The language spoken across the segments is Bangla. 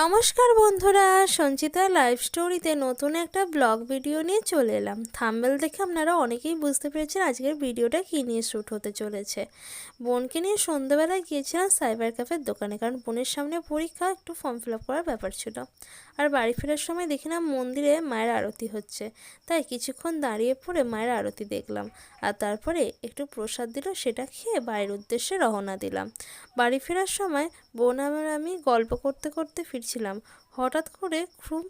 নমস্কার বন্ধুরা, সঞ্চিতা লাইভ স্টোরিতে নতুন একটা ব্লগ ভিডিও নিয়ে চলে এলাম। থাম্বনেল দেখে আপনারা অনেকেই বুঝতে পেরেছেন আজকের ভিডিওটা কী নিয়ে শ্যুট হতে চলেছে। বোনকে নিয়ে সন্ধ্যাবেলায় গিয়েছিলাম সাইবার ক্যাফের দোকানে, কারণ বোনের সামনে পরীক্ষা, একটু ফর্ম ফিল আপ করার ব্যাপার ছিল। আর বাড়ি ফেরার সময় দেখলাম মন্দিরে মায়ের আরতি হচ্ছে, তাই কিছুক্ষণ দাঁড়িয়ে পড়ে মায়ের আরতি দেখলাম। আর তারপরে একটু প্রসাদ দিল, সেটা খেয়ে বাড়ির উদ্দেশ্যে রওনা দিলাম। বাড়ি ফেরার সময় বোন আর আমি গল্প করতে করতে ফিরছিলাম। হঠাৎ করে খুব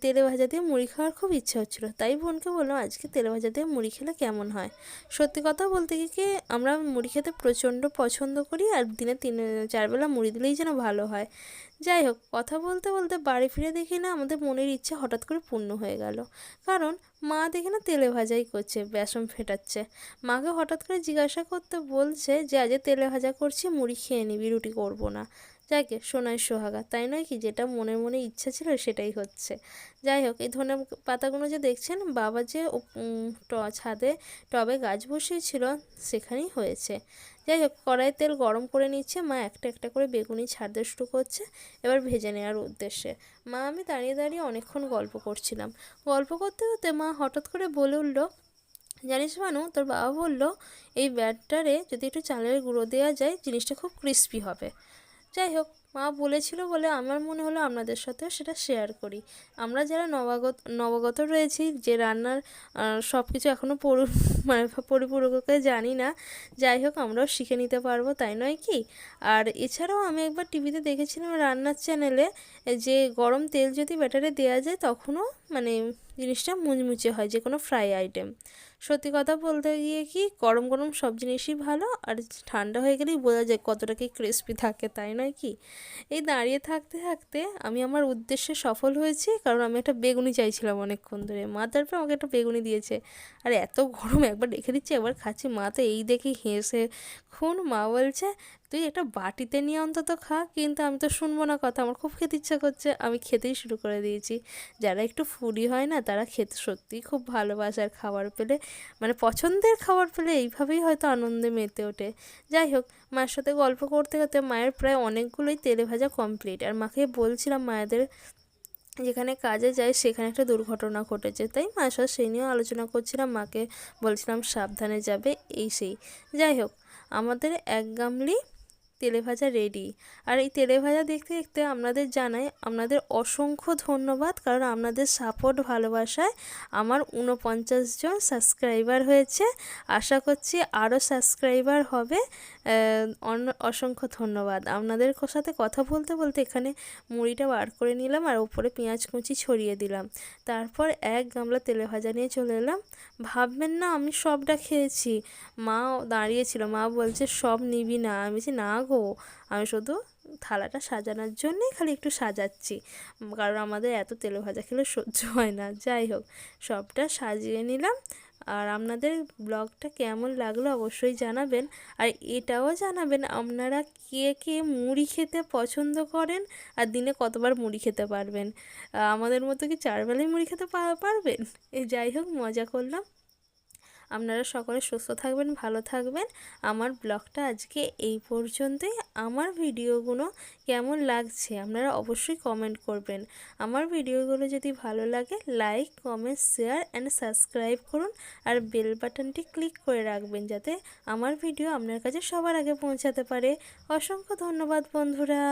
তেলে ভাজা দিয়ে মুড়ি খাওয়ার খুব ইচ্ছা হচ্ছিল, তাই বোনকে বললাম আজকে তেলে ভাজা দিয়ে মুড়ি খেলে কেমন হয়। সত্যি কথা বলতে কি আমরা মুড়ি খেতে প্রচণ্ড পছন্দ করি, আর দিনে 3-4 বেলা মুড়ি দিলেই যেন ভালো হয়। যাই হোক, কথা বলতে বলতে বাড়ি ফিরে দেখি না আমাদের মনের ইচ্ছে হঠাৎ করে পূর্ণ হয়ে গেল। কারণ মা দেখি না তেলে ভাজাই করছে, বেসন ফেটাচ্ছে। মাকে হঠাৎ করে জিজ্ঞাসা করতে বলছে যে আজ তেলে ভাজা করছি, মুড়ি খেয়ে নিবি, রুটি করবো না। যাকে সোনায় সোহাগা, তাই নয় কি? যেটা মনে মনে ইচ্ছা ছিল সেটাই হচ্ছে। যাই হোক, এই ধনে পাতাগুলো যে দেখছেন, বাবা যে ছাদে টবে গাছ বসিয়েছিল সেখানেই হয়েছে। যাই হোক, কড়াই তেল গরম করে নিচ্ছে, মা একটা একটা করে বেগুনি ছাড়তে শুরু করছে এবার ভেজে নেওয়ার উদ্দেশ্যে। মা আমি দাঁড়িয়ে দাঁড়িয়ে অনেকক্ষণ গল্প করছিলাম। গল্প করতে করতে মা হঠাৎ করে বলে উঠল, জানিস মানু, তোর বাবা বলল এই ব্যাটারে যদি একটু চালের গুঁড়ো দেওয়া যায় জিনিসটা খুব ক্রিস্পি হবে। যাই হোক, মা বলেছিল বলে আমার মনে হলো আপনাদের সাথেও সেটা শেয়ার করি। আমরা যারা নবাগত রয়েছি, যে রান্নার সব কিছু এখনও পরিপূরককে জানি না, যাই হোক আমরাও শিখে নিতে পারবো, তাই নয় কি? আর এছাড়াও আমি একবার টিভিতে দেখেছিলাম রান্নার চ্যানেলে, যে গরম তেল যদি ব্যাটারে দেওয়া যায় তখনও জিনিসটা মুচমুচে হয়, যে কোনো ফ্রাই আইটেম। সত্যি কথা বলতে গিয়ে কি, গরম গরম সব জিনিসই ভালো, আর ঠান্ডা হয়ে গেলেই বোঝা যায় কতটা কি ক্রিস্পি থাকে, তাই নয় কি? এই দাঁড়িয়ে থাকতে থাকতে আমি আমার উদ্দেশ্যে সফল হয়েছি, কারণ আমি একটা বেগুনি চাইছিলাম অনেকক্ষণ ধরে। মা তারপর আমাকে একটা বেগুনি দিয়েছে। আর এত গরম, একবার রেখে দিচ্ছি একবার খাচ্ছি। মা তো এই দেখে হেসে মা বলছে তুই একটা বাটিতে নিয়ে অন্তত খা, কিন্তু আমি তো শুনবো না কথা, আমার খুব খেতে ইচ্ছা করছে, আমি খেতেই শুরু করে দিয়েছি। যারা একটু ফুডি হয় না, তারা খেতে সত্যিই খুব ভালোবাসে, আর খাবার পেলে পছন্দের খাবার পেলে এইভাবেই হয়তো আনন্দে মেতে ওঠে। যাই হোক, মায়ের সাথে গল্প করতে করতে মায়ের প্রায় অনেকগুলোই তেলে ভাজা কমপ্লিট। আর মাকে বলছিলাম মায়েদের যেখানে কাজে যায় সেখানে একটা দুর্ঘটনা ঘটেছে, তাই মায়ের সাথে সেই নিয়েও আলোচনা করছিলাম। মাকে বলছিলাম সাবধানে যাবে, এই সেই। যাই হোক, আমাদের 1 গামলি তেলে ভাজা রেডি। আর এই তেলে ভাজা দেখতে দেখতে আপনাদের জানাই আপনাদের অসংখ্য ধন্যবাদ, কারণ আপনাদের সাপোর্ট ভালোবাসায় আমার 49 জন সাবস্ক্রাইবার হয়েছে। আশা করছি আরও সাবস্ক্রাইবার হবে। অসংখ্য ধন্যবাদ। আপনাদের সাথে কথা বলতে বলতে এখানে মুড়িটা বার করে নিলাম, আর উপরে পেঁয়াজ কুচি ছড়িয়ে দিলাম। তারপর 1 গামলা তেলে ভাজা নিয়ে চলে এলাম। ভাববেন না আমি সবটা খেয়েছি। মা দাঁড়িয়েছিল, মা বলছে সব নিবি না। আমি বলছি না গো, আমি শুধু থালাটা সাজানোর জন্যেই খালি একটু সাজাচ্ছি, কারণ আমাদের এত তেলে ভাজা খেলে সহ্য হয় না। যাই হোক, সবটা সাজিয়ে নিলাম। আর আপনাদের ব্লগটা কেমন লাগলো অবশ্যই জানাবেন। আর এটাও জানাবেন আপনারা কে কে মুড়ি খেতে পছন্দ করেন, আর দিনে কতবার মুড়ি খেতে পারবেন। আমাদের মতো কি 4 বেলায় মুড়ি খেতে পারবেন? যাই হোক, মজা করলাম। আপনারা সকলে সুস্থ থাকবেন, ভালো থাকবেন। আমার ব্লগটা আজকে এই পর্যন্তই। আমার ভিডিওগুলো কেমন লাগছে আপনারা অবশ্যই কমেন্ট করবেন। আমার ভিডিওগুলো যদি ভালো লাগে like, comment, share and subscribe করুন। আর বেল বাটনটি ক্লিক করে রাখবেন, যাতে আমার ভিডিও আপনার কাছে সবার আগে পৌঁছাতে পারে। অসংখ্য ধন্যবাদ বন্ধুরা।